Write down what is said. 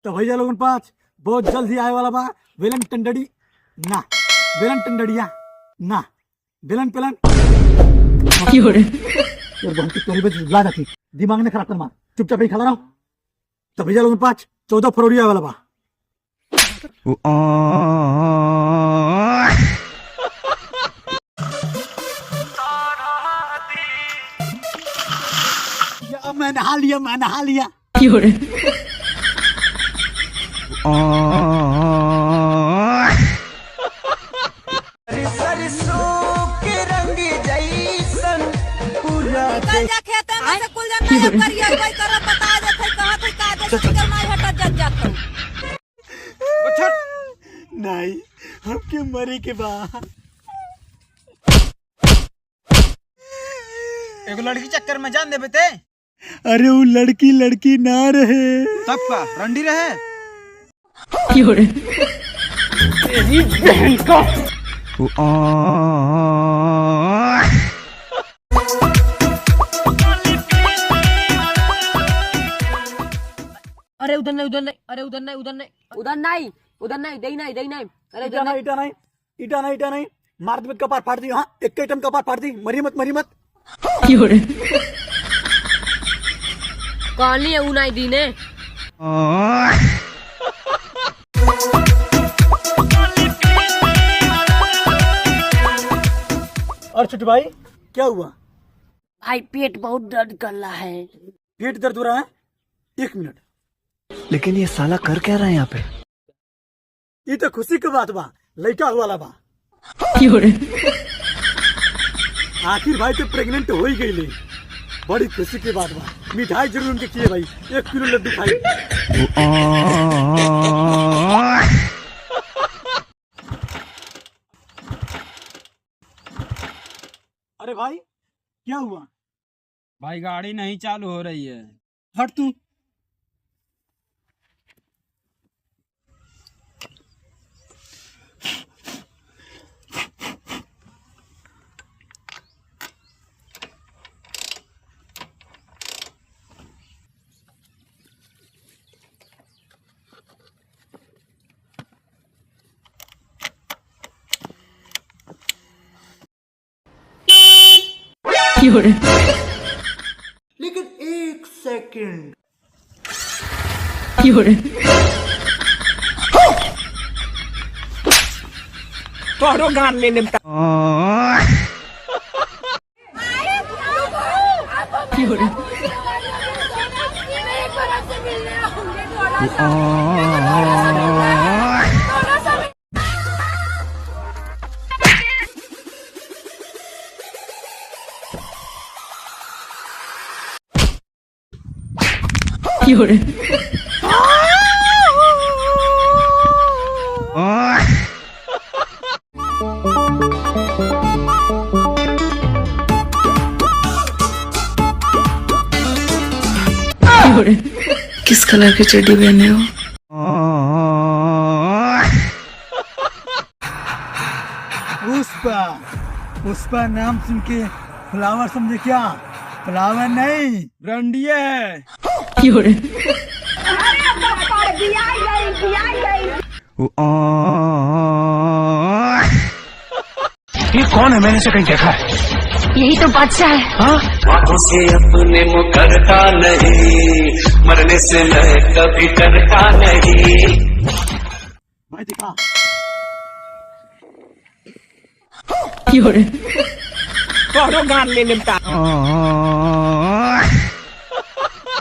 तो भैया लोगन पास बहुत जल्द ही आए वाला बा वेलन टंडड़ी ना वेलन टंडड़िया ना वेलन पेलन ला जाती दिमाग ने खराब कर मार चुपचाप ही खड़ा रहो। तो भैया लोगन पास 14 फरवरी आए वाला बा। मैं नहा लिया नहीं हमके मरे के बाद एगो लड़की चक्कर में जान दे बेटे। अरे वो लड़की ना रहे तब का रंडी रहे। अरे उधर नहीं अरे ईटा नहीं मार दे कपार फाड़ दी। हाँ एक आइटम कपार फाड़ दी। मरी मत कौन है उनाई दीने और छोटू भाई क्या हुआ? भाई पेट बहुत दर्द कर रहा है। पेट दर्द हो रहा है? 1 मिनट। लेकिन ये साला कर क्या रहा है यहाँ पे? ये तो खुशी की बात बा लड़का हुआ बा। आखिर भाई तो प्रेग्नेंट हो ही गई। बड़ी खुशी की बात बा। मिठाई जरूर उनके किए भाई 1 किलो लड्डू खाई। अरे भाई क्या हुआ? भाई गाड़ी नहीं चालू हो रही है। हट तू। लेकिन 1 सेकंड तोरो गान ले लेता। किस कलर की चड्डी पहने हो? पुष्पा नाम सुन के फ्लावर समझे क्या? फ्लावर नहीं रंडिये है। ये कौन है? मैंने इसे कहीं देखा है। यही तो बादशाह है। आंखों से अपने मुकरता नहीं, मरने से मैं कभी करता नहीं। भाई दिखा। तोरो गान ले लेता।